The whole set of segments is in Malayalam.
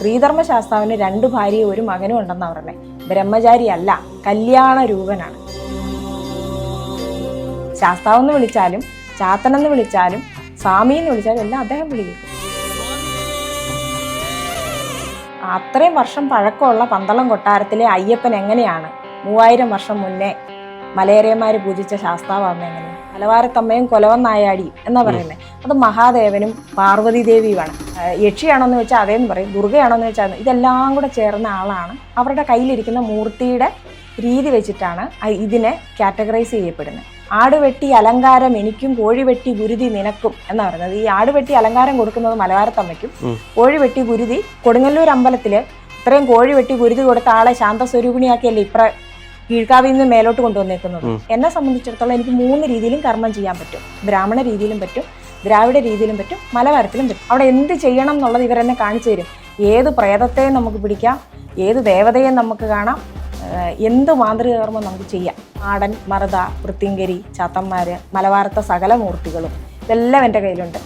ശ്രീധർമ്മശാസ്താവിന് 2 ഭാര്യയും 1 മകനും ഉണ്ടെന്നാ പറഞ്ഞേ. ബ്രഹ്മചാരി അല്ല, കല്യാണ രൂപനാണ്. ശാസ്താവെന്ന് വിളിച്ചാലും ചാത്തനെന്ന് വിളിച്ചാലും സ്വാമി എന്ന് വിളിച്ചാലും എല്ലാം അദ്ദേഹം വിളിക്കും. അത്രയും വർഷം പഴക്കമുള്ള പന്തളം കൊട്ടാരത്തിലെ അയ്യപ്പൻ എങ്ങനെയാണ് 3000 വർഷം മുന്നേ മലയരയന്മാര് പൂജിച്ച ശാസ്താവാകുന്ന എങ്ങനെയാണ്? മലവാരത്തമ്മയും കൊലവൻ നായാടി എന്നാ പറയുന്നത്. അത് മഹാദേവനും പാർവതി ദേവിയുമാണ്. യക്ഷിയാണോന്ന് വെച്ചാൽ അതേന്ന് പറയും, ദുർഗയാണോന്ന് വെച്ചാൽ ഇതെല്ലാം കൂടെ ചേർന്ന ആളാണ്. അവരുടെ കയ്യിലിരിക്കുന്ന മൂർത്തിയുടെ രീതി വെച്ചിട്ടാണ് ഇതിനെ കാറ്റഗറൈസ് ചെയ്യപ്പെടുന്നത്. ആടുവെട്ടി അലങ്കാരം എനിക്കും കോഴിവെട്ടി ഗുരുതി നിനക്കും എന്നാ പറയുന്നത്. ഈ ആടുവെട്ടി അലങ്കാരം കൊടുക്കുന്നത് മലവാരത്തമ്മയ്ക്കും, കോഴിവെട്ടി ഗുരുതി കൊടുങ്ങല്ലൂർ അമ്പലത്തില് ഇത്രയും കോഴിവെട്ടി ഗുരുതി കൊടുത്ത ആളെ ശാന്തസ്വരൂപിണിയാക്കിയല്ലേ കീഴ്ക്കാവിൽ നിന്ന് മേലോട്ട് കൊണ്ടുവന്നേക്കുന്നത്. എന്നെ സംബന്ധിച്ചിടത്തോളം എനിക്ക് 3 രീതിയിലും കർമ്മം ചെയ്യാൻ പറ്റും. ബ്രാഹ്മണ രീതിയിലും പറ്റും, ദ്രാവിഡ രീതിയിലും പറ്റും, മലവാരത്തിലും പറ്റും. അവിടെ എന്ത് ചെയ്യണം എന്നുള്ളത് ഇവരെന്നെ കാണിച്ചു തരും. ഏത് പ്രേതത്തെയും നമുക്ക് പിടിക്കാം, ഏത് ദേവതയെയും നമുക്ക് കാണാം, എന്ത് മാന്ത്രിക കർമ്മം നമുക്ക് ചെയ്യാം. ആടൻ, മറുത, വൃത്തിങ്കരി, ചാത്തന്മാര്, മലവാരത്തെ സകല മൂർത്തികളും ഇതെല്ലാം എൻ്റെ കയ്യിലുണ്ട്.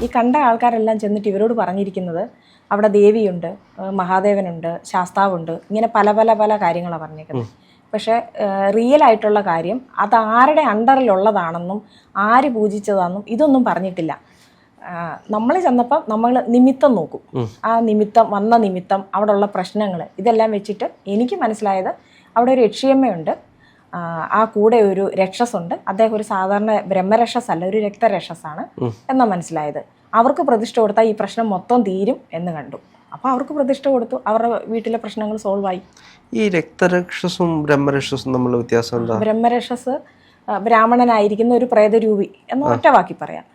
ഈ കണ്ട ആൾക്കാരെല്ലാം ചെന്നിട്ട് ഇവരോട് പറഞ്ഞിരിക്കുന്നത് അവിടെ ദേവിയുണ്ട്, മഹാദേവനുണ്ട്, ശാസ്താവുണ്ട്, ഇങ്ങനെ പല പല പല കാര്യങ്ങളാണ് പറഞ്ഞേക്കുന്നത്. പക്ഷേ റിയൽ ആയിട്ടുള്ള കാര്യം അത് ആരുടെ അണ്ടറിലുള്ളതാണെന്നും ആര് പൂജിച്ചതാണെന്നും ഇതൊന്നും പറഞ്ഞിട്ടില്ല. നമ്മൾ ചെന്നപ്പം നമ്മൾ നിമിത്തം നോക്കും. ആ നിമിത്തം വന്ന നിമിത്തം അവിടെ ഉള്ള പ്രശ്നങ്ങൾ ഇതെല്ലാം വെച്ചിട്ട് എനിക്ക് മനസ്സിലായത് അവിടെ ഒരു യക്ഷിയമ്മയുണ്ട്, ആ കൂടെ ഒരു രക്ഷസുണ്ട്. അദ്ദേഹം ഒരു സാധാരണ ബ്രഹ്മരക്ഷസ് അല്ല, ഒരു രക്തരക്ഷസാണ് എന്നാണ് മനസ്സിലായത്. അവർക്ക് പ്രതിഷ്ഠ കൊടുത്താൽ ഈ പ്രശ്നം മൊത്തം തീരും എന്ന് കണ്ടു. അപ്പോൾ അവർക്ക് പ്രതിഷ്ഠ കൊടുത്തു, അവരുടെ വീട്ടിലെ പ്രശ്നങ്ങൾ സോൾവ് ആയി. ഈ രക്തരക്ഷസും ബ്രഹ്മരക്ഷസും തമ്മിലുള്ള വ്യത്യാസം എന്താ? ബ്രഹ്മരക്ഷസ് ബ്രാഹ്മണനായിരിക്കുന്ന ഒരു പ്രേതരൂപി എന്ന് ഒറ്റ വാക്കി പറയാം.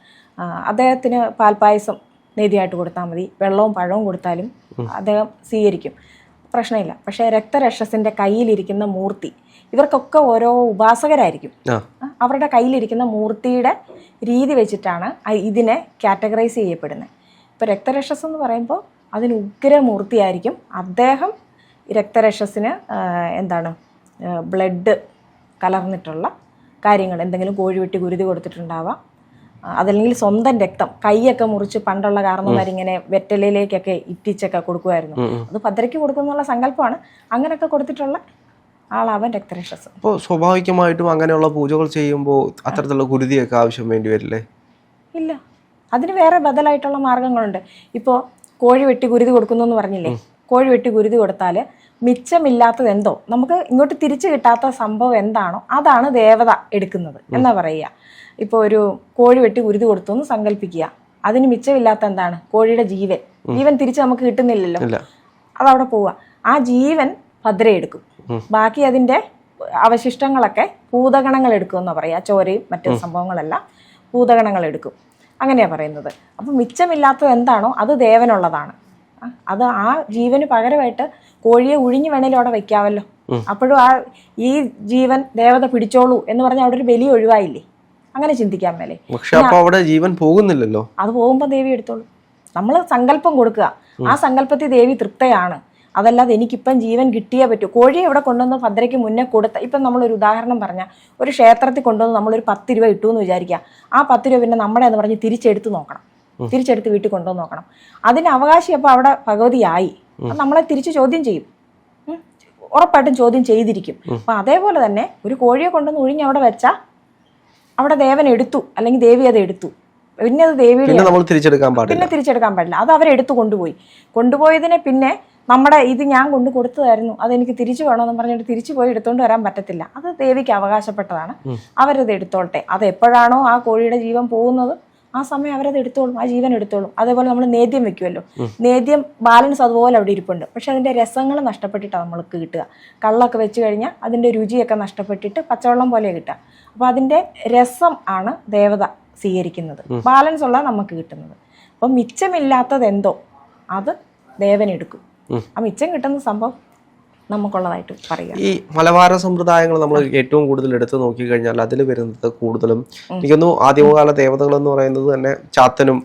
അദ്ദേഹത്തിന് പാൽപ്പായസം നേതിയായിട്ട് കൊടുത്താൽ മതി, വെള്ളവും പഴവും കൊടുത്താലും അദ്ദേഹം സ്വീകരിക്കും, പ്രശ്നമില്ല. പക്ഷേ രക്തരക്ഷസിന്റെ കയ്യിലിരിക്കുന്ന മൂർത്തി ഇവർക്കൊക്കെ ഓരോ ഉപാസകരായിരിക്കും. അവരുടെ കയ്യിലിരിക്കുന്ന മൂർത്തിയുടെ രീതി വെച്ചിട്ടാണ് ഇതിനെ കാറ്റഗറൈസ് ചെയ്യപ്പെടുന്നത്. ഇപ്പോൾ രക്തരക്ഷസ് എന്ന് പറയുമ്പോൾ അതിന് ഉഗ്രമൂർത്തിയായിരിക്കും. അദ്ദേഹം രക്തരക്ഷസിന് ബ്ലഡ് കലർന്നിട്ടുള്ള കാര്യങ്ങൾ, എന്തെങ്കിലും കോഴിവെട്ടി ഗുരുതി കൊടുത്തിട്ടുണ്ടാവാം, അതല്ലെങ്കിൽ സ്വന്തം രക്തം കൈയൊക്കെ മുറിച്ച് പണ്ടുള്ള കാരണവന്മാരിങ്ങനെ വെറ്റലയിലേക്കൊക്കെ ഇറ്റിച്ചൊക്കെ കൊടുക്കുമായിരുന്നു. അത് ഭദ്രയ്ക്ക് കൊടുക്കുന്നുള്ള സങ്കല്പമാണ്. അങ്ങനെയൊക്കെ കൊടുത്തിട്ടുള്ള ആളാവൻ രക്തരക്ഷസ്. അപ്പോൾ സ്വാഭാവികമായിട്ടും അങ്ങനെയുള്ള പൂജകൾ ചെയ്യുമ്പോൾ അത്തരത്തിലുള്ള ഗുരുതിയൊക്കെ ആവശ്യം വേണ്ടി വരില്ലേ? ഇല്ല, അതിന് വേറെ ബദലായിട്ടുള്ള മാർഗങ്ങളുണ്ട്. ഇപ്പോൾ കോഴി വെട്ടി ഗുരുതി കൊടുക്കുന്നു എന്ന് പറഞ്ഞില്ലേ, കോഴി വെട്ടി ഗുരുതി കൊടുത്താൽ മിച്ചമില്ലാത്തത് എന്തോ, നമുക്ക് ഇങ്ങോട്ട് തിരിച്ചു കിട്ടാത്ത സംഭവം എന്താണോ അതാണ് ദേവത എടുക്കുന്നത് എന്നാ പറയുക. ഇപ്പോൾ ഒരു കോഴി വെട്ടി ഗുരുതി കൊടുത്തു എന്ന് സങ്കല്പിക്കുക, അതിന് മിച്ചമില്ലാത്ത എന്താണ്? കോഴിയുടെ ജീവൻ തിരിച്ച് നമുക്ക് കിട്ടുന്നില്ലല്ലോ, അതവിടെ പോവുക. ആ ജീവൻ ഭദ്ര എടുക്കും, ബാക്കി അതിൻ്റെ അവശിഷ്ടങ്ങളൊക്കെ ഭൂതഗണങ്ങൾ എടുക്കുമെന്നാണ് പറയുക. ചോരയും മറ്റു സംഭവങ്ങളെല്ലാം ഭൂതഗണങ്ങൾ എടുക്കും, അങ്ങനെയാണ് പറയുന്നത്. അപ്പം മിച്ചമില്ലാത്തത് എന്താണോ അത് ദേവനുള്ളതാണ്. അത് ആ ജീവന് പകരമായിട്ട് കോഴിയെ ഉഴിഞ്ഞു വേണേലും അവിടെ വെക്കാവല്ലോ. അപ്പോഴും ഈ ജീവൻ ദേവത പിടിച്ചോളൂ എന്ന് പറഞ്ഞാൽ അവിടെ ഒരു ബലി ഒഴിവായില്ലേ? അങ്ങനെ ചിന്തിക്കാൻ മേലെ. പക്ഷെ അവിടെ ജീവൻ പോകുന്നില്ലല്ലോ. അത് പോകുമ്പോൾ ദേവി എടുത്തോളൂ. നമ്മൾ സങ്കല്പം കൊടുക്കുക, ആ സങ്കല്പത്തിൽ ദേവി തൃപ്തയാണ്. അതല്ലാതെ എനിക്കിപ്പം ജീവൻ കിട്ടിയേ പറ്റൂ. കോഴിയെ ഇവിടെ കൊണ്ടുവന്ന് ഭദ്രയ്ക്ക് മുന്നേ കൊടുത്ത, ഇപ്പം നമ്മളൊരു ഉദാഹരണം പറഞ്ഞാൽ, ഒരു ക്ഷേത്രത്തിൽ കൊണ്ടുവന്ന് നമ്മളൊരു 10 രൂപ ഇട്ടു എന്ന് വിചാരിക്കുക. ആ 10 രൂപ പിന്നെ നമ്മുടെ എന്ന് പറഞ്ഞ് തിരിച്ചെടുത്ത് നോക്കണം, തിരിച്ചെടുത്ത് വീട്ടിൽ കൊണ്ടുവന്ന് നോക്കണം. അതിന് അവകാശം അപ്പോൾ അവിടെ ഭഗവതിയായി, നമ്മളെ തിരിച്ച് ചോദ്യം ചെയ്യും, ഉറപ്പായിട്ടും ചോദ്യം ചെയ്തിരിക്കും. അപ്പം അതേപോലെ തന്നെ ഒരു കോഴിയെ കൊണ്ടുവന്ന് ഒഴിഞ്ഞ് അവിടെ വെച്ചാൽ അവിടെ ദേവൻ എടുത്തു, അല്ലെങ്കിൽ ദേവി അത് എടുത്തു, പിന്നെ അത് ദേവിയുടെ പിന്നെ തിരിച്ചെടുക്കാൻ പാടില്ല. അത് അവരെടുത്ത് കൊണ്ടുപോയതിനെ പിന്നെ നമ്മുടെ ഇത് ഞാൻ കൊണ്ട് കൊടുത്തതായിരുന്നു, അതെനിക്ക് തിരിച്ചു വേണമെന്ന് പറഞ്ഞിട്ട് തിരിച്ചു പോയി എടുത്തുകൊണ്ട് വരാൻ പറ്റത്തില്ല. അത് ദേവിക്ക് അവകാശപ്പെട്ടതാണ്, അവരത് എടുത്തോളട്ടെ. അത് എപ്പോഴാണോ ആ കോഴിയുടെ ജീവൻ പോകുന്നത് ആ സമയം അവരത് എടുത്തോളും, ആ ജീവൻ എടുത്തോളും. അതേപോലെ നമ്മൾ നേദ്യം വെക്കുമല്ലോ, നേദ്യം ബാലൻസ് അതുപോലെ അവിടെ ഇരിപ്പുണ്ട്, പക്ഷെ അതിൻ്റെ രസങ്ങൾ നഷ്ടപ്പെട്ടിട്ടാണ് നമ്മൾക്ക് കിട്ടുക. കള്ളൊക്കെ വെച്ച് കഴിഞ്ഞാൽ അതിൻ്റെ രുചിയൊക്കെ നഷ്ടപ്പെട്ടിട്ട് പച്ചവെള്ളം പോലെ കിട്ടുക. അപ്പോൾ അതിൻ്റെ രസം ആണ് ദേവത സ്വീകരിക്കുന്നത്, ബാലൻസ് ഉള്ള നമുക്ക് കിട്ടുന്നത്. അപ്പം മിച്ചമില്ലാത്തത് എന്തോ അത് ദേവനെടുക്കും. ആ മിച്ചം കിട്ടുന്ന സംഭവം നമുക്കുള്ളതായിട്ട് പറയാം. ഈ മലബാര സമ്പ്രദായങ്ങൾ നമ്മൾ ഏറ്റവും കൂടുതൽ എടുത്തു നോക്കിക്കഴിഞ്ഞാൽ അതിൽ വരുന്നത് കൂടുതലും എനിക്കൊന്നു ആദ്യമകാല ദേവതകൾ എന്ന് പറയുന്നത് തന്നെ ചാത്തനും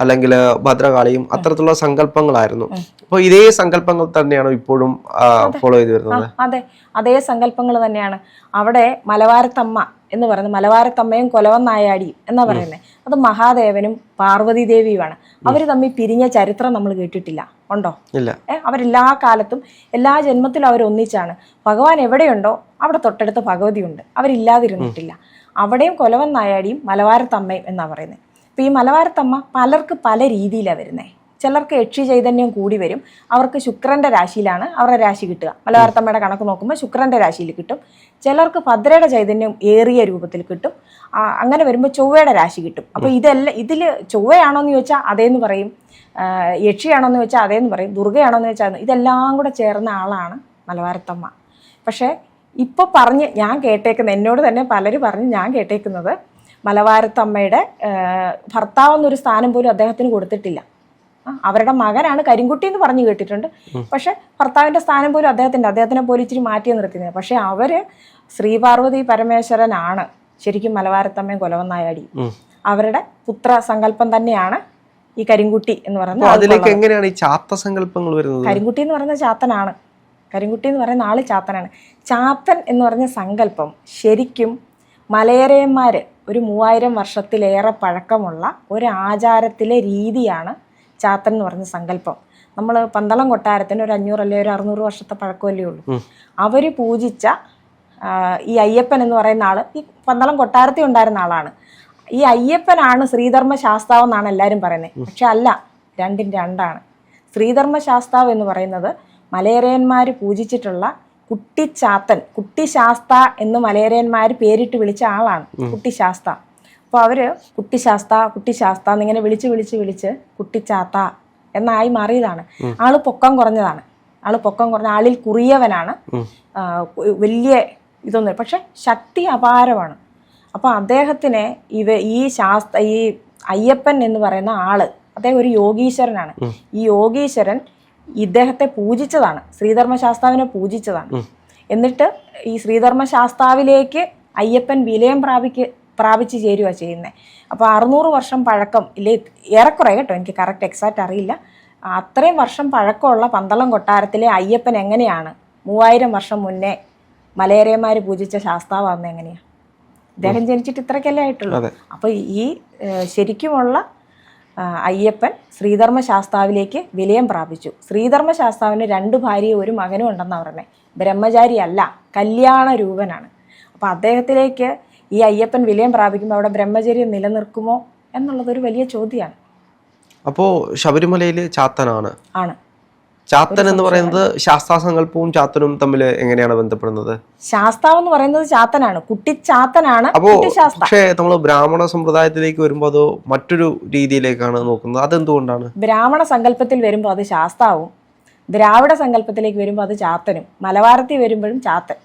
അല്ലെങ്കിൽ ഭദ്രകാളിയും അത്തരത്തിലുള്ള സങ്കല്പങ്ങളായിരുന്നു. അപ്പൊ ഇതേ സങ്കല്പങ്ങൾ തന്നെയാണ് ഇപ്പോഴും ഫോളോ ചെയ്ത് വരുന്നത്. അതെ, അതേ സങ്കല്പങ്ങൾ തന്നെയാണ്. അവിടെ മലവാരത്തമ്മ എന്ന് പറയുന്നത്, മലവാരത്തമ്മയും കൊലവൻ നായാടിയും എന്നാ പറയുന്നത്, അത് മഹാദേവനും പാർവതി ദേവിയുമാണ്. അവർ തമ്മിൽ പിരിഞ്ഞ ചരിത്രം നമ്മൾ കേട്ടിട്ടില്ല, ഉണ്ടോ? ഇല്ല. അവരെല്ലാ കാലത്തും എല്ലാ ജന്മത്തിലും അവർ ഒന്നിച്ചാണ്. ഭഗവാൻ എവിടെയുണ്ടോ അവിടെ തൊട്ടടുത്ത് ഭഗവതി ഉണ്ട്, അവരില്ലാതിരുന്നിട്ടില്ല. അവിടെയും കൊലവൻ നായാടിയും മലവാരത്തമ്മയും എന്നാ പറയുന്നത്. ഇപ്പം ഈ മലവാരത്തമ്മ പലർക്ക് പല രീതിയിലാണ് വരുന്നത്. ചിലർക്ക് യക്ഷി ചൈതന്യം കൂടി വരും, അവർക്ക് ശുക്രന്റെ രാശിയിലാണ് അവരുടെ രാശി കിട്ടുക. മലവാരത്തമ്മയുടെ കണക്ക് നോക്കുമ്പോൾ ശുക്രന്റെ രാശിയിൽ കിട്ടും. ചിലർക്ക് ഭദ്രയുടെ ചൈതന്യം ഏറിയ രൂപത്തിൽ കിട്ടും. അങ്ങനെ വരുമ്പോൾ ചൊവ്വയുടെ രാശി കിട്ടും. അപ്പോൾ ഇതെല്ലാം ഇതിൽ ചൊവ്വയാണോ എന്ന് ചോദിച്ചാൽ അതേന്ന് പറയും, യക്ഷിയാണോ എന്ന് ചോദിച്ചാൽ അതേന്ന് പറയും, ദുർഗയാണോ എന്ന് ചോദിച്ചാൽ ഇതെല്ലാം കൂടെ ചേർന്ന ആളാണ് മലവാരത്തമ്മ. പക്ഷേ ഇപ്പോൾ പറഞ്ഞ് ഞാൻ കേട്ടേക്കുന്നത്, എന്നോട് തന്നെ പലരും പറഞ്ഞ് ഞാൻ കേട്ടേക്കുന്നത്, മലവാരത്തമ്മയുടെ ഭർത്താവെന്നൊരു സ്ഥാനം പോലും അദ്ദേഹത്തിന് കൊടുത്തിട്ടില്ല. അവരുടെ മകനാണ് കരിങ്കുട്ടി എന്ന് പറഞ്ഞു കേട്ടിട്ടുണ്ട്. പക്ഷെ ഭർത്താവിന്റെ സ്ഥാനം പോലും അദ്ദേഹത്തിനെ പോലും ഇച്ചിരി മാറ്റി നിർത്തുന്നത്. പക്ഷെ അവര് ശ്രീപാർവതി പരമേശ്വരനാണ് ശരിക്കും മലവാരത്തമ്മയും കൊലവൻ നായാടി. അവരുടെ പുത്ര സങ്കല്പം തന്നെയാണ് ഈ കരിങ്കുട്ടി എന്ന് പറയുന്നത്. അതിലേക്ക് എങ്ങനെയാണ് ഈ ചാത്ത സങ്കല്പങ്ങൾ വരുന്നത്? കരിങ്കുട്ടി എന്ന് പറയുന്ന ചാത്തനാണ്. കരിങ്കുട്ടി എന്ന് പറയുന്ന ആള് ചാത്തനാണ്. ചാത്തൻ എന്ന് പറഞ്ഞ സങ്കല്പം ശരിക്കും മലയരയന്മാര് ഒരു 3000 വർഷത്തിലേറെ പഴക്കമുള്ള ഒരു ആചാരത്തിലെ രീതിയാണ് ചാത്തൻ എന്ന് പറഞ്ഞ സങ്കല്പം. നമ്മൾ പന്തളം കൊട്ടാരത്തിന് ഒരു 500 അല്ലെങ്കിൽ ഒരു 600 വർഷത്തെ പഴക്കമല്ലേ ഉള്ളൂ. അവർ പൂജിച്ച ഈ അയ്യപ്പൻ എന്ന് പറയുന്ന ആള് ഈ പന്തളം കൊട്ടാരത്തിൽ ഉണ്ടായിരുന്ന ആളാണ്. ഈ അയ്യപ്പനാണ് ശ്രീധർമ്മ ശാസ്താവ് എന്നാണ് എല്ലാവരും പറയുന്നത്. പക്ഷെ അല്ല, രണ്ടും രണ്ടാണ്. ശ്രീധർമ്മ ശാസ്താവ് എന്ന് പറയുന്നത് മലയരയന്മാർ പൂജിച്ചിട്ടുള്ള കുട്ടിച്ചാത്തൻ, കുട്ടിശാസ്ത എന്ന് മലയരയന്മാർ പേരിട്ട് വിളിച്ച ആളാണ് കുട്ടിശാസ്ത. അപ്പോൾ അവര് കുട്ടിശാസ്ത എന്നിങ്ങനെ വിളിച്ച് കുട്ടിച്ചാത്ത എന്നായി മാറിയതാണ്. ആള് പൊക്കം കുറഞ്ഞതാണ്. ആളിൽ കുറിയവനാണ്, വലിയ ഇതൊന്നും, പക്ഷെ ശക്തി അപാരമാണ്. അപ്പൊ അദ്ദേഹത്തിനെ ഈ അയ്യപ്പൻ എന്ന് പറയുന്ന ആള്, അദ്ദേഹം ഒരു യോഗീശ്വരനാണ്. ഈ യോഗീശ്വരൻ ഇദ്ദേഹത്തെ പൂജിച്ചതാണ്, ശ്രീധർമ്മശാസ്താവിനെ പൂജിച്ചതാണ്. എന്നിട്ട് ഈ ശ്രീധർമ്മശാസ്താവിലേക്ക് അയ്യപ്പൻ വിലയം പ്രാപിച്ച് ചേരുക ചെയ്യുന്നത്. അപ്പോൾ 600 വർഷം പഴക്കം ഇല്ലേ, ഏറെക്കുറെ കേട്ടോ, എനിക്ക് കറക്റ്റ് എക്സാക്റ്റ് അറിയില്ല. അത്രയും വർഷം പഴക്കമുള്ള പന്തളം കൊട്ടാരത്തിലെ അയ്യപ്പൻ എങ്ങനെയാണ് 3000 വർഷം മുന്നേ മലയരയന്മാർ പൂജിച്ച ശാസ്താവാകുന്നത് എങ്ങനെയാണ്? അദ്ദേഹം ജനിച്ചിട്ട് ഇത്രയ്ക്കല്ലേ ആയിട്ടുള്ളൂ. അപ്പോൾ ഈ ശരിക്കുമുള്ള അയ്യപ്പൻ ശ്രീധർമ്മശാസ്താവിലേക്ക് വിലയം പ്രാപിച്ചു. ശ്രീധർമ്മശാസ്താവിന് 2 ഭാര്യയും 1 മകനും ഉണ്ടെന്നാണ് പറഞ്ഞത്. ബ്രഹ്മചാരി അല്ല, കല്യാണ രൂപനാണ്. അപ്പം അദ്ദേഹത്തിലേക്ക് ഈ അയ്യപ്പൻ വിലയം പ്രാപിക്കുമ്പോൾ അവിടെ ബ്രഹ്മചര്യം നിലനിൽക്കുമോ എന്നുള്ളതൊരു വലിയ ചോദ്യമാണ്. അപ്പോൾ ശബരിമലയിൽ ചാത്തനാണ്. ആണ്. ചാത്തൻ എന്ന് പറയുന്നത് ശാസ്താസങ്കല്പവും ചാത്തനും തമ്മിൽ എങ്ങനെയാണ് ബന്ധപ്പെടുന്നത്? ശാസ്താവ് എന്ന് പറയുന്നത് ചാത്തനാണ്, കുട്ടിച്ചാത്തനാണ്. അപ്പോ പക്ഷേ നമ്മൾ ബ്രാഹ്മണ സമ്പ്രദായത്തിലേക്ക് വരുമ്പോൾ അത് മറ്റൊരു രീതിയിലേക്കാണ് നോക്കുന്നത്. അതെന്തുകൊണ്ടാണ്? ബ്രാഹ്മണ സങ്കല്പത്തിൽ വരുമ്പോൾ അത് ശാസ്താവും, ദ്രാവിഡ സങ്കല്പത്തിലേക്ക് വരുമ്പോൾ അത് ചാത്തനും, മലവാരത്തിൽ വരുമ്പോഴും ചാത്തൻ,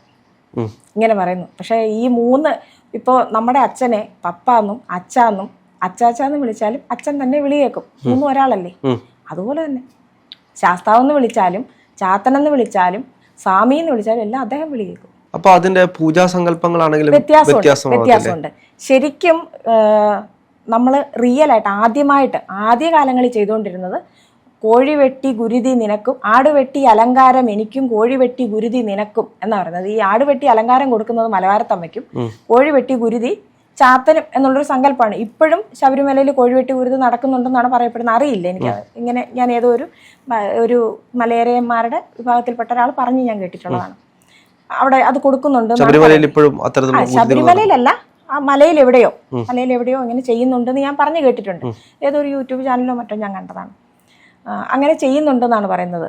ഇങ്ങനെ പറയുന്നു. പക്ഷെ ഈ 3 ഇപ്പോൾ നമ്മുടെ അച്ഛനെ പപ്പാന്നും അച്ചാന്നും അച്ചാച്ചാന്ന് വിളിച്ചാലും അച്ഛൻ തന്നെ വിളി കേൾക്കും. 3 ഒരാളല്ലേ. അതുപോലെ തന്നെ ശാസ്താവെന്ന് വിളിച്ചാലും ചാത്തനെന്ന് വിളിച്ചാലും സ്വാമി എന്ന് വിളിച്ചാലും എല്ലാം അദ്ദേഹം വിളി കേൾക്കും. അപ്പൊ അതിന്റെ പൂജാ സങ്കല്പങ്ങളാണെങ്കിലും വ്യത്യാസമുണ്ട്. ശരിക്കും നമ്മൾ റിയലായിട്ട് ആദ്യ കാലങ്ങളിൽ ചെയ്തുകൊണ്ടിരുന്നത് കോഴി വെട്ടി ഗുരുതി നിനക്കും, ആട് വെട്ടി അലങ്കാരം എനിക്കും, കോഴി വെട്ടി ഗുരുതി നിനക്കും എന്നാ പറയുന്നത്. ഈ ആട് വെട്ടി അലങ്കാരം കൊടുക്കുന്നത് മലവാരത്തമ്മയ്ക്കും, കോഴി വെട്ടി ഗുരുതി ചാത്തനും എന്നുള്ളൊരു സങ്കല്പമാണ്. ഇപ്പോഴും ശബരിമലയിൽ കോഴിവെട്ടി ഗുരുതി നടക്കുന്നുണ്ടെന്നാണ് പറയപ്പെടുന്നത്. അറിയില്ല എനിക്ക്. ഇങ്ങനെ ഞാൻ ഏതോ ഒരു മലയരയന്മാരുടെ വിഭാഗത്തിൽപ്പെട്ട ഒരാൾ പറഞ്ഞ് ഞാൻ കേട്ടിട്ടുള്ളതാണ്. അവിടെ അത് കൊടുക്കുന്നുണ്ട്. ശബരിമലയിലല്ല, ആ മലയിൽ എവിടെയോ ഇങ്ങനെ ചെയ്യുന്നുണ്ടെന്ന് ഞാൻ പറഞ്ഞു കേട്ടിട്ടുണ്ട്. ഏതോ ഒരു യൂട്യൂബ് ചാനലിലോ മറ്റോ ഞാൻ കണ്ടതാണ്. അങ്ങനെ ചെയ്യുന്നുണ്ടെന്നാണ് പറയുന്നത്.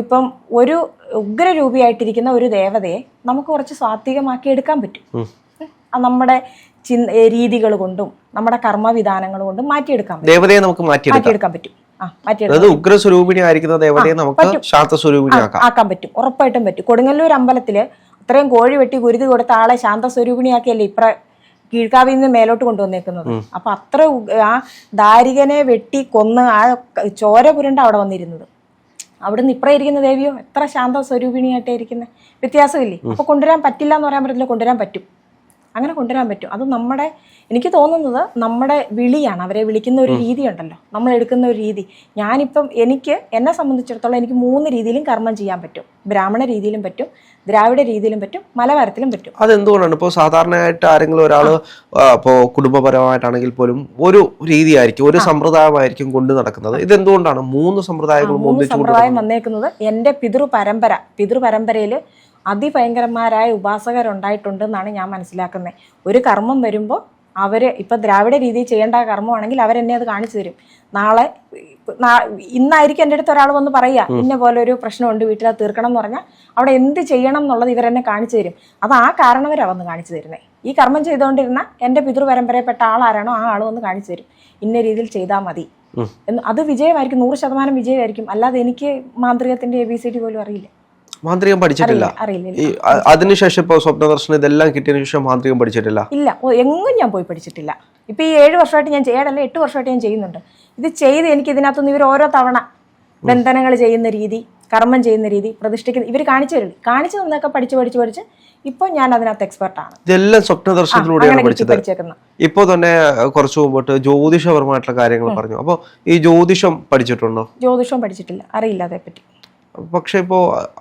ഇപ്പം ഒരു ഉഗ്രരൂപിയായിട്ടിരിക്കുന്ന ഒരു ദേവതയെ നമുക്ക് കുറച്ച് സാത്വികമാക്കി എടുക്കാൻ പറ്റും. നമ്മുടെ രീതികൾ കൊണ്ടും നമ്മുടെ കർമ്മവിധാനങ്ങൾ കൊണ്ടും മാറ്റിയെടുക്കാൻ പറ്റും. ദേവതയെ നമുക്ക് മാറ്റിയെടുക്കാൻ പറ്റും. ആക്കാൻ പറ്റും, ഉറപ്പായിട്ടും പറ്റും. കൊടുങ്ങല്ലൂർ അമ്പലത്തില് അത്രയും കോഴി വെട്ടി ഗുരുതി കൊടുത്ത ആളെ ശാന്തസ്വരൂപിണിയാക്കിയല്ലേ കീഴ്ക്കാവിൽ നിന്ന് മേലോട്ട് കൊണ്ടുവന്നേക്കുന്നത്. അപ്പൊ അത്ര ആ ദാരികനെ വെട്ടി കൊന്ന് ആ ചോര പുരണ്ട അവിടെ വന്നിരുന്നത്. അവിടുന്ന് ഇപ്പറ ഇരിക്കുന്ന ദേവിയോ എത്ര ശാന്ത സ്വരൂപിണിയായിട്ടേ ഇരിക്കുന്നത്. വ്യത്യാസമില്ലേ? അപ്പൊ കൊണ്ടുവരാൻ പറ്റില്ല എന്ന് പറയാൻ പറ്റില്ല, കൊണ്ടുവരാൻ പറ്റും. അങ്ങനെ കൊണ്ടുവരാൻ പറ്റും. അത് നമ്മുടെ, എനിക്ക് തോന്നുന്നത് നമ്മുടെ വിളിയാണ്. അവരെ വിളിക്കുന്ന ഒരു രീതി ഉണ്ടല്ലോ, നമ്മൾ എടുക്കുന്ന ഒരു രീതി. ഞാനിപ്പം എന്നെ സംബന്ധിച്ചിടത്തോളം എനിക്ക് 3 രീതിയിലും കർമ്മം ചെയ്യാൻ പറ്റും. ബ്രാഹ്മണ രീതിയിലും പറ്റും, ദ്രാവിഡ രീതിയിലും പറ്റും, മലബാരത്തിലും പറ്റും. അതെന്തുകൊണ്ടാണ്? ഇപ്പോൾ സാധാരണയായിട്ട് ആരെങ്കിലും ഒരാൾ ഇപ്പോൾ കുടുംബപരമായിട്ടാണെങ്കിൽ പോലും ഒരു രീതിയായിരിക്കും, ഒരു സമ്പ്രദായമായിരിക്കും കൊണ്ടു നടക്കുന്നത്. ഇതെന്തുകൊണ്ടാണ് 3 സമ്പ്രദായങ്ങളും 3 സമ്പ്രദായം വന്നേക്കുന്നത്? എൻ്റെ പിതൃപരമ്പരയിൽ അതിഭയങ്കരന്മാരായ ഉപാസകരുണ്ടായിട്ടുണ്ട് എന്നാണ് ഞാൻ മനസ്സിലാക്കുന്നത്. ഒരു കർമ്മം വരുമ്പോൾ ഇപ്പം ദ്രാവിഡ രീതിയിൽ ചെയ്യേണ്ട കർമ്മമാണെങ്കിൽ അവരെന്നെ അത് കാണിച്ചു തരും. ഇന്നായിരിക്കും എൻ്റെ അടുത്ത് ഒരാൾ വന്ന് പറയുക, ഇന്ന പോലെ ഒരു പ്രശ്നമുണ്ട് വീട്ടിൽ, അത് തീർക്കണം എന്ന് പറഞ്ഞാൽ അവിടെ എന്ത് ചെയ്യണം എന്നുള്ളത് ഇവരെന്നെ കാണിച്ചു തരും. അത് ആ കാരണവരാണ് വന്ന് കാണിച്ചു തരുന്നത്. ഈ കർമ്മം ചെയ്തുകൊണ്ടിരുന്ന എൻ്റെ പിതൃപരമ്പരയിൽപ്പെട്ട ആളാരാണോ ആ ആൾ വന്ന് കാണിച്ചു തരും, ഇന്ന രീതിയിൽ ചെയ്താൽ മതി എന്ന്. അത് വിജയമായിരിക്കും, 100% വിജയമായിരിക്കും. അല്ലാതെ എനിക്ക് മാന്ത്രികത്തിന്റെ ABCD പോലും അറിയില്ല. മാന്ത്രികം പഠിച്ചിട്ടില്ല. അതിനുശേഷം ഇപ്പോൾ സ്വപ്നദർശനം ഇതെല്ലാം കിട്ടിയതിനു ശേഷം മാന്ത്രികം പഠിച്ചിട്ടില്ല? ഇല്ല, എങ്ങും ഞാൻ പോയി പഠിച്ചിട്ടില്ല. ഇപ്പൊ ഈ 7 വർഷമായിട്ട് ഞാൻ 8 വർഷമായിട്ട് ഞാൻ ചെയ്യുന്നുണ്ട്. ഇത് ചെയ്ത് എനിക്ക് ഇതിനകത്തുനിന്ന് ഇവർ ഓരോ തവണ ബന്ധനങ്ങൾ ചെയ്യുന്ന രീതി, കർമ്മം ചെയ്യുന്ന രീതി, പ്രതിഷ്ഠിക്കുന്ന ഇവർ കാണിച്ചു തരും. കാണിച്ചു തന്നൊക്കെ പഠിച്ച് ഇപ്പൊ ഞാൻ അതിനകത്ത് എക്സ്പെർട്ടാണ്. ഇതെല്ലാം സ്വപ്നദർശനത്തിലൂടെയാണ് പഠിച്ചത്. ഇപ്പൊ തന്നെ കുറച്ചു മുമ്പോട്ട് ജ്യോതിഷപരമായിട്ടുള്ള കാര്യങ്ങൾ പറഞ്ഞു. അപ്പൊ ഈ ജ്യോതിഷം പഠിച്ചിട്ടുണ്ടോ? ജ്യോതിഷം പഠിച്ചിട്ടില്ല, അറിയില്ല അതേപ്പറ്റി. പക്ഷെ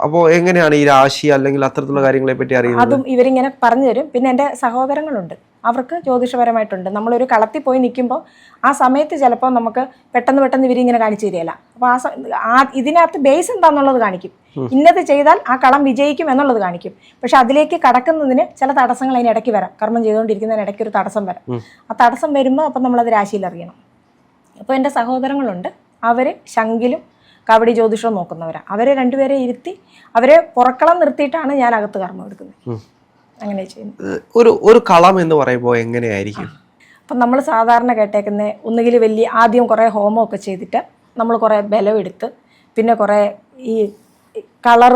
അപ്പോ എങ്ങനെയാണ് ഈ രാശി അല്ലെങ്കിൽ അത്തരത്തിലുള്ള കാര്യങ്ങളെ പറ്റി അറിയുന്നത്? അതും ഇവരിങ്ങനെ പറഞ്ഞു തരും. പിന്നെ എൻ്റെ സഹോദരങ്ങളുണ്ട്, അവർക്ക് ജ്യോതിഷപരമായിട്ടുണ്ട്. നമ്മളൊരു കളത്തിൽ പോയി നിൽക്കുമ്പോൾ ആ സമയത്ത് ചിലപ്പോൾ നമുക്ക് പെട്ടെന്ന് ഇവരിങ്ങനെ കാണിച്ചു തരികയില്ല. അപ്പോൾ ഇതിനകത്ത് ബേസ് എന്താണെന്നുള്ളത് കാണിക്കും. ഇന്നത് ചെയ്താൽ ആ കളം വിജയിക്കും എന്നുള്ളത് കാണിക്കും. പക്ഷെ അതിലേക്ക് കടക്കുന്നതിന് ചില തടസ്സങ്ങൾ അതിനിടയ്ക്ക് വരാം. കർമ്മം ചെയ്തുകൊണ്ടിരിക്കുന്നതിന് ഇടയ്ക്ക് ഒരു തടസ്സം വരാം. ആ തടസ്സം വരുമ്പോൾ അപ്പം നമ്മളത് രാശിയിൽ അറിയണം. അപ്പോൾ എൻ്റെ സഹോദരങ്ങളുണ്ട്, അവർ ശങ്കിലും കവടി ജ്യോതിഷം നോക്കുന്നവരാണ്. അവരെ 2 പേരെ ഇരുത്തി അവരെ പുറക്കളം നിർത്തിയിട്ടാണ് ഞാൻ അകത്ത് കർമ്മം എടുക്കുന്നത്. അങ്ങനെ ചെയ്യുന്നത്. ഒരു കളം എന്ന് പറയുമ്പോൾ എങ്ങനെയായിരിക്കും? അപ്പം നമ്മൾ സാധാരണ കേട്ടേക്കുന്ന ഒന്നുകിൽ ആദ്യം കുറേ ഹോമമൊക്കെ ചെയ്തിട്ട് നമ്മൾ കുറേ ബലം എടുത്ത് പിന്നെ കുറേ ഈ കളർ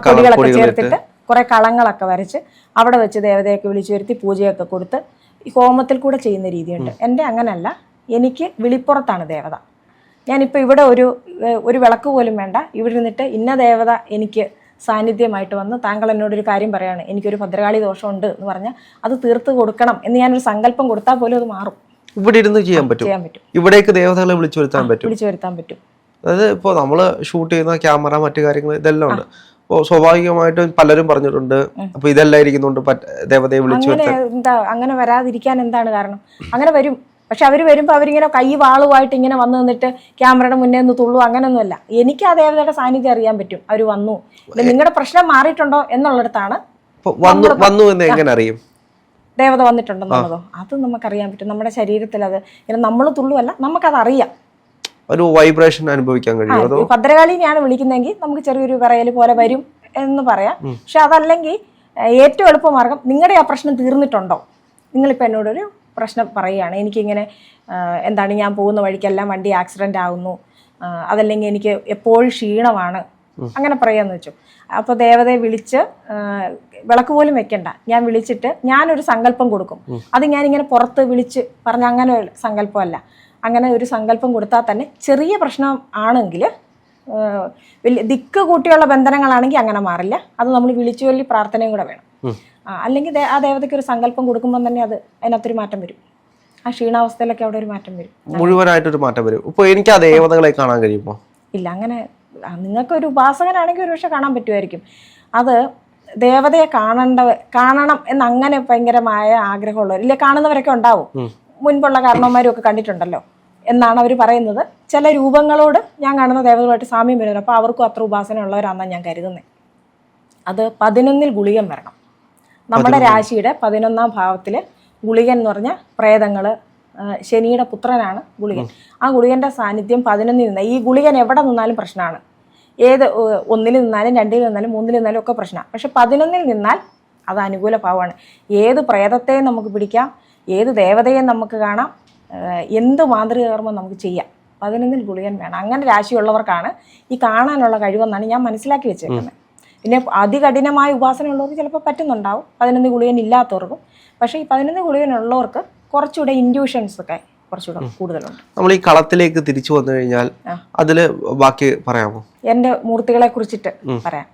പൊടികളൊക്കെ ചേർത്തിട്ട് കുറേ കളങ്ങളൊക്കെ വരച്ച് അവിടെ വെച്ച് ദേവതയൊക്കെ വിളിച്ചു വരുത്തി പൂജയൊക്കെ കൊടുത്ത് ഈ ഹോമത്തിൽ കൂടെ ചെയ്യുന്ന രീതിയുണ്ട്. എൻ്റെ അങ്ങനല്ല, എനിക്ക് വിളിപ്പുറത്താണ് ദേവത. ഞാനിപ്പോൾ ഇവിടെ ഒരു വിളക്ക് പോലും വേണ്ട, ഇവിടെ ഇരുന്നിട്ട് ഇന്ന ദേവത എനിക്ക് സാന്നിധ്യമായിട്ട് വന്ന് താങ്കൾ എന്നോടൊരു കാര്യം പറയാണ്, എനിക്കൊരു ഭദ്രകാളി ദോഷമുണ്ട് എന്ന് പറഞ്ഞാൽ അത് തീർത്ത് കൊടുക്കണം എന്ന് ഞാനൊരു സങ്കല്പം കൊടുത്താൽ പോലും അത് മാറും. ഇവിടെ ഇരുന്ന് ചെയ്യാൻ പറ്റും. ഇവിടേക്ക് ദേവതകളെ വിളിച്ചു വരുത്താൻ പറ്റും. അതായത് ഇപ്പോൾ നമ്മൾ ഷൂട്ട് ചെയ്യുന്ന ക്യാമറ, മറ്റു കാര്യങ്ങൾ ഇതെല്ലാം ഉണ്ട്. അപ്പോൾ സ്വാഭാവികമായിട്ടും പലരും പറഞ്ഞിട്ടുണ്ട് അപ്പൊ ഇതെല്ലാം ഇരിക്കുന്നുണ്ട് ദേവതയെ വിളിച്ചു അങ്ങനെ വരാതിരിക്കാൻ എന്താണ് കാരണം? അങ്ങനെ വരും. പക്ഷെ അവർ വരുമ്പോൾ അവരിങ്ങനെ കൈ വാളുമായിട്ട് ഇങ്ങനെ വന്നു നിന്നിട്ട് ക്യാമറയുടെ മുന്നേ നിന്ന് തുള്ളു, അങ്ങനെയൊന്നുമല്ല. എനിക്ക് ആ ദേവതയുടെ സാന്നിധ്യം അറിയാൻ പറ്റും. അവർ വന്നു, നിങ്ങളുടെ പ്രശ്നം മാറിയിട്ടുണ്ടോ എന്നുള്ളിടത്താണ് ദേവത വന്നിട്ടുണ്ടെന്നുള്ളതോ അത് നമുക്കറിയാൻ പറ്റും. നമ്മുടെ ശരീരത്തിൽ അത് ഇങ്ങനെ നമ്മൾ തുള്ളുവല്ല, നമുക്കത് അറിയാം. ഒരു വൈബ്രേഷൻ അനുഭവിക്കാൻ കഴിയും. ഭദ്രകാളിനെയാണ് വിളിക്കുന്നതെങ്കിൽ നമുക്ക് ചെറിയൊരു വിറയൽ പോലെ വരും എന്ന് പറയാം. പക്ഷെ അതല്ലെങ്കിൽ ഏറ്റവും എളുപ്പമാർഗം, നിങ്ങളുടെ ആ പ്രശ്നം തീർന്നിട്ടുണ്ടോ? നിങ്ങളിപ്പോൾ എന്നോടൊരു പ്രശ്നം പറയുകയാണ്, എനിക്കിങ്ങനെ എന്താണ്, ഞാൻ പോകുന്ന വഴിക്കെല്ലാം വണ്ടി ആക്സിഡൻ്റ് ആകുന്നു, അതല്ലെങ്കിൽ എനിക്ക് എപ്പോഴും ക്ഷീണമാണ്, അങ്ങനെ പറയാന്ന് വെച്ചു. അപ്പോൾ ദേവതയെ വിളിച്ച് വിളക്ക് പോലും വെക്കണ്ട, ഞാൻ വിളിച്ചിട്ട് ഞാനൊരു സങ്കല്പം കൊടുക്കും. അത് ഞാനിങ്ങനെ പുറത്ത് വിളിച്ച് പറഞ്ഞ അങ്ങനെ ഒരു സങ്കല്പമല്ല. അങ്ങനെ ഒരു സങ്കല്പം കൊടുത്താൽ തന്നെ ചെറിയ പ്രശ്നം ആണെങ്കിൽ, വലിയ ദിക്ക് കൂട്ടിയുള്ള ബന്ധനങ്ങളാണെങ്കിൽ അങ്ങനെ മാറില്ല. അത് നമ്മൾ വിളിച്ചു ചൊല്ലി പ്രാർത്ഥനയും കൂടെ വേണം. അല്ലെങ്കിൽ ആ ദേവതയ്ക്ക് ഒരു സങ്കല്പം കൊടുക്കുമ്പോൾ തന്നെ അതിനകത്തൊരു മാറ്റം വരും. ആ ക്ഷീണാവസ്ഥയിലൊക്കെ അവിടെ ഒരു മാറ്റം വരും, മുഴുവനായിട്ടൊരു മാറ്റം വരും. ഇപ്പോൾ എനിക്ക് ആ ദേവതകളെ കാണാൻ കഴിയുമോ? ഇല്ല, അങ്ങനെ നിങ്ങൾക്ക് ഒരു ഉപാസകനാണെങ്കിൽ ഒരു പക്ഷെ കാണാൻ പറ്റുമായിരിക്കും. അത് ദേവതയെ കാണണം എന്ന് അങ്ങനെ ഭയങ്കരമായ ആഗ്രഹമുള്ളവർ ഇല്ല, കാണുന്നവരൊക്കെ ഉണ്ടാവും. മുൻപുള്ള കാരണവന്മാരും ഒക്കെ കണ്ടിട്ടുണ്ടല്ലോ എന്നാണ് അവർ പറയുന്നത്. ചില രൂപങ്ങളോട് ഞാൻ കാണുന്ന ദേവതകളുമായിട്ട് സാമ്യം വരുന്നത്. അപ്പോൾ അവർക്കും അത്ര ഉപാസന ഉള്ളവരാണെന്നാണ് ഞാൻ കരുതുന്നത്. അത് 11 ഗുളികൻ വരണം. നമ്മുടെ രാശിയുടെ 11ാം ഭാവത്തിൽ ഗുളികൻ എന്ന് പറഞ്ഞാൽ പ്രേതങ്ങൾ, ശനിയുടെ പുത്രനാണ് ഗുളികൻ. ആ ഗുളികൻ്റെ സാന്നിധ്യം 11 നിന്നാൽ, ഈ ഗുളികൻ എവിടെ നിന്നാലും പ്രശ്നമാണ്. ഏത് 1 നിന്നാലും 2 നിന്നാലും 3 നിന്നാലും ഒക്കെ പ്രശ്നമാണ്. പക്ഷെ 11 നിന്നാൽ അത് അനുകൂല ഭാവമാണ്. ഏത് പ്രേതത്തെയും നമുക്ക് പിടിക്കാം, ഏത് ദേവതയെയും നമുക്ക് കാണാം, എന്ത് മാന്ത്രിക കർമ്മം നമുക്ക് ചെയ്യാം. 11 ഗുളികൻ വേണം. അങ്ങനെ രാശിയുള്ളവർക്കാണ് ഈ കാണാനുള്ള കഴിവെന്നാണ് ഞാൻ മനസ്സിലാക്കി വെച്ചേക്കുന്നത്. പിന്നെ അതികഠിനമായ ഉപാസന ഉള്ളവർക്ക് ചിലപ്പോൾ പറ്റുന്നുണ്ടാവും, 11 ഗുളികൻ ഇല്ലാത്തവർക്കും. പക്ഷേ ഈ 11 ഗുളികൻ ഉള്ളവർക്ക് കുറച്ചുകൂടെ ഇൻഡ്യൂഷൻസ് ഒക്കെ കുറച്ചുകൂടെ കൂടുതലുണ്ട്. നമ്മൾ ഈ കളത്തിലേക്ക് തിരിച്ചു വന്നു കഴിഞ്ഞാൽ അതിൽ ബാക്കി പറയാമോ? എൻ്റെ മൂർത്തികളെ കുറിച്ചിട്ട് പറയാം.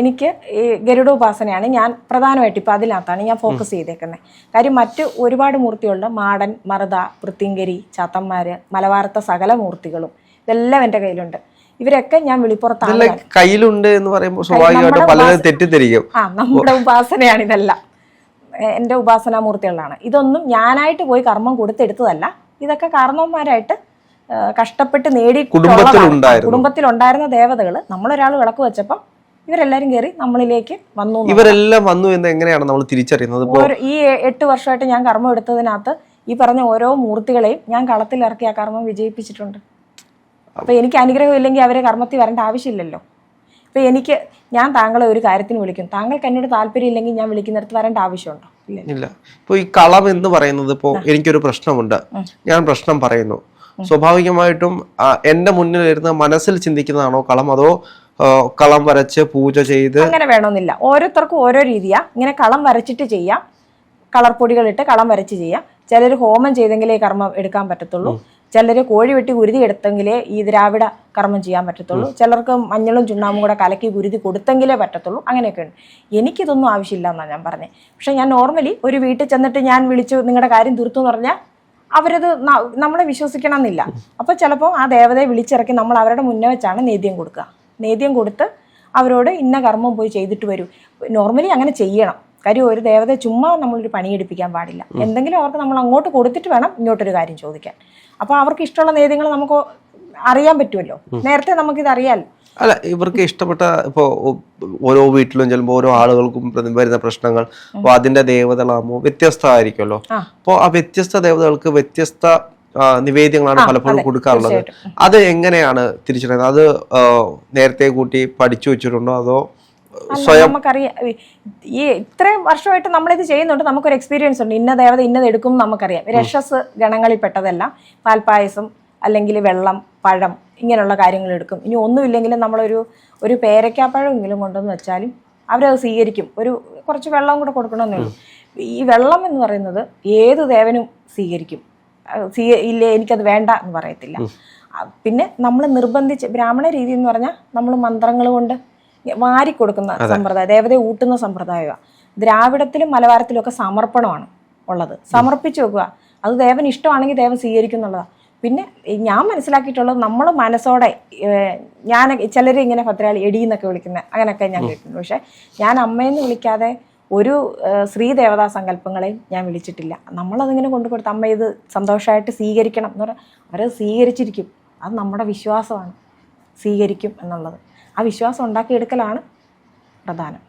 എനിക്ക് ഈ ഗരുഡോപാസനയാണ് ഞാൻ പ്രധാനമായിട്ട് ഇപ്പോൾ അതിനകത്താണ് ഞാൻ ഫോക്കസ് ചെയ്തേക്കുന്നത്. കാര്യം മറ്റ് ഒരുപാട് മൂർത്തികളുണ്ട്. മാടൻ, മറുത, പൃത്തിങ്കരി, ചാത്തന്മാർ, മലബാരത്തെ സകല മൂർത്തികളും ഇതെല്ലാം എൻ്റെ കയ്യിലുണ്ട്. ഇവരൊക്കെ ഞാൻ വെളിപ്പുറത്താണ്. കയ്യിലുണ്ട് എന്ന് പറയുമ്പോൾ സ്വാഭാവികമായിട്ടും പലരും തെറ്റിദ്ധരിക്കും. നമ്മുടെ ഉപാസനയാണ് ഇതെല്ലാം, എൻ്റെ ഉപാസനാമൂർത്തികളാണ്. ഇതൊന്നും ഞാനായിട്ട് പോയി കർമ്മം കൊടുത്തെടുത്തതല്ല. ഇതൊക്കെ കാരണവന്മാരായിട്ട് കഷ്ടപ്പെട്ട് നേടി കുടുംബത്തിലുണ്ടായിരുന്ന ദേവതകൾ. നമ്മളൊരാൾ വിളക്ക് വെച്ചപ്പം ഇവരെല്ലാരും കയറി നമ്മളിലേക്ക് വന്നു. ഇവരെല്ലാം വന്നു എന്ന് എങ്ങനെയാണ് നമ്മൾ തിരിച്ചറിയുന്നത്? ഈ 8 വർഷമായിട്ട് ഞാൻ കർമ്മം എടുത്തതിനകത്ത് ഈ പറഞ്ഞ ഓരോ മൂർത്തികളെയും ഞാൻ കളത്തിലിറക്കി ആ കർമ്മം വിജയിപ്പിച്ചിട്ടുണ്ട്. അപ്പൊ എനിക്ക് അനുഗ്രഹം ഇല്ലെങ്കിൽ അവരെ കർമ്മത്തിൽ വരേണ്ട ആവശ്യമില്ലല്ലോ. ഇപ്പൊ ഞാൻ താങ്കളെ ഒരു കാര്യത്തിന് വിളിക്കും, താങ്കൾക്ക് എന്നോട് താല്പര്യം ഇല്ലെങ്കിൽ ഞാൻ വിളിക്കുന്നിടത്ത് വരേണ്ട ആവശ്യമുണ്ടോ? ഇല്ല. ഇപ്പൊ ഈ കളം എന്ന് പറയുന്നത്, ഇപ്പോ എനിക്കൊരു പ്രശ്നമുണ്ട്, ഞാൻ പ്രശ്നം പറയുന്നു, സ്വാഭാവികമായിട്ടും എന്റെ മുന്നിൽ വരുന്ന മനസ്സിൽ ചിന്തിക്കുന്നതാണോ കളം, അതോ കളം വരച്ച് പൂജ ചെയ്ത്? അങ്ങനെ വേണമെന്നില്ല, ഓരോരുത്തർക്കും ഓരോ രീതിയാ. ഇങ്ങനെ കളം വരച്ചിട്ട് ചെയ്യാം, കളർ പൊടികളിട്ട് കളം വരച്ച് ചെയ്യാം. ചിലർ ഹോമം ചെയ്തെങ്കിലേ കർമ്മം എടുക്കാൻ പറ്റത്തുള്ളൂ, ചിലർ കോഴി വെട്ടി ഗുരുതി എടുത്തെങ്കിലേ ഈ ദ്രാവിഡ കർമ്മം ചെയ്യാൻ പറ്റത്തുള്ളൂ, ചിലർക്ക് മഞ്ഞളും ചുണ്ണാമ്പും കൂടെ കലക്കി ഗുരുതി കൊടുത്തെങ്കിലേ പറ്റത്തുള്ളൂ. അങ്ങനെയൊക്കെ ഉണ്ട്. എനിക്കിതൊന്നും ആവശ്യമില്ല എന്നാണ് ഞാൻ പറഞ്ഞത്. പക്ഷെ ഞാൻ നോർമലി ഒരു വീട്ടിൽ ചെന്നിട്ട് ഞാൻ വിളിച്ചു നിങ്ങളുടെ കാര്യം തീർത്തു എന്ന് പറഞ്ഞാൽ അവരത് നമ്മളെ വിശ്വസിക്കണം എന്നില്ല. അപ്പോൾ ചിലപ്പോൾ ആ ദേവതയെ വിളിച്ചിറക്കി നമ്മൾ അവരുടെ മുന്നേ വെച്ചാണ് നേദ്യം കൊടുക്കുക. നേദ്യം കൊടുത്ത് അവരോട് ഇന്ന കർമ്മം പോയി ചെയ്തിട്ട് വരൂ. നോർമലി അങ്ങനെ ചെയ്യണം. കാര്യം ഒരു ദേവതയെ ചുമ്മാ നമ്മളൊരു പണിയെടുപ്പിക്കാൻ പാടില്ല. എന്തെങ്കിലും അവർക്ക് നമ്മൾ അങ്ങോട്ട് കൊടുത്തിട്ട് വേണം ഇങ്ങോട്ടൊരു കാര്യം ചോദിക്കാൻ. അപ്പോൾ അവർക്ക് ഇഷ്ടമുള്ള നേദ്യങ്ങൾ നമുക്ക് അറിയാൻ പറ്റുമല്ലോ, നേരത്തെ നമുക്കിത് അറിയാമല്ലോ. അല്ല, ഇവർക്ക് ഇഷ്ടപ്പെട്ട ഇപ്പോൾ ഓരോ വീട്ടിലും ചെല്ലുമ്പോൾ ഓരോ ആളുകൾക്കും വരുന്ന പ്രശ്നങ്ങൾ അതിന്റെ ദേവതകളാകുമ്പോൾ വ്യത്യസ്തമായിരിക്കുമല്ലോ. അപ്പോൾ ആ വ്യത്യസ്ത ദേവതകൾക്ക് വ്യത്യസ്ത നിവേദ്യങ്ങളാണ് പലപ്പോഴും കൊടുക്കാറുള്ളത്. അത് എങ്ങനെയാണ് തിരിച്ചറിയുന്നത്? അത് നേരത്തെ കൂട്ടി പഠിച്ചു വെച്ചിട്ടുണ്ടോ, അതോ സ്വയം? നമുക്കറിയാം, ഈ ഇത്രയും വർഷമായിട്ട് നമ്മളിത് ചെയ്യുന്നുണ്ട്, നമുക്കൊരു എക്സ്പീരിയൻസ് ഉണ്ട്. ഇന്ന ദേവത ഇന്നത് എടുക്കും നമുക്കറിയാം. രക്ഷസ് ഗണങ്ങളിൽ പെട്ടതെല്ലാം പാൽപ്പായസം അല്ലെങ്കിൽ വെള്ളം, പഴം ഇങ്ങനെയുള്ള കാര്യങ്ങൾ എടുക്കും. ഇനി ഒന്നുമില്ലെങ്കിലും നമ്മളൊരു പേരയ്ക്കാപ്പഴമെങ്കിലും കൊണ്ടുവന്ന് വെച്ചാലും അവരത് സ്വീകരിക്കും. കുറച്ച് വെള്ളം കൂടെ കൊടുക്കണമെന്നേ ഉള്ളൂ. ഈ വെള്ളം എന്ന് പറയുന്നത് ഏത് ദേവനും സ്വീകരിക്കും. ഇല്ലേ എനിക്കത് വേണ്ട എന്ന് പറയത്തില്ല. പിന്നെ നമ്മൾ നിർബന്ധിച്ച്, ബ്രാഹ്മണ രീതി എന്ന് പറഞ്ഞാൽ നമ്മൾ മന്ത്രങ്ങൾ കൊണ്ട് വാരിക്കൊടുക്കുന്ന സമ്പ്രദായം, ദേവതയെ ഊട്ടുന്ന സമ്പ്രദായമാണ്. ദ്രാവിഡത്തിലും മലബാരത്തിലും ഒക്കെ സമർപ്പണമാണ് ഉള്ളത്. സമർപ്പിച്ചു വെക്കുക, അത് ദേവന് ഇഷ്ടമാണെങ്കിൽ ദേവൻ സ്വീകരിക്കും എന്നുള്ളതാണ്. പിന്നെ ഞാൻ മനസ്സിലാക്കിയിട്ടുള്ളത്, നമ്മൾ മനസ്സോടെ, ഞാൻ ചിലർ ഇങ്ങനെ ഭദ്രാളി എടീന്നൊക്കെ വിളിക്കുന്നത് അങ്ങനെയൊക്കെ ഞാൻ കേട്ടിട്ടുണ്ട്. പക്ഷെ ഞാൻ അമ്മയെന്ന് വിളിക്കാതെ ഒരു സ്ത്രീ ദേവതാ സങ്കല്പങ്ങളെയും ഞാൻ വിളിച്ചിട്ടില്ല. നമ്മളതിങ്ങനെ കൊണ്ടുകൊടുത്ത് അമ്മ ഇത് സന്തോഷമായിട്ട് സ്വീകരിക്കണം എന്ന് പറഞ്ഞാൽ അവരത് സ്വീകരിച്ചിരിക്കും. അത് നമ്മുടെ വിശ്വാസമാണ്, സ്വീകരിക്കും എന്നുള്ളത്. ആ വിശ്വാസം ഉണ്ടാക്കിയെടുക്കലാണ് പ്രധാനം.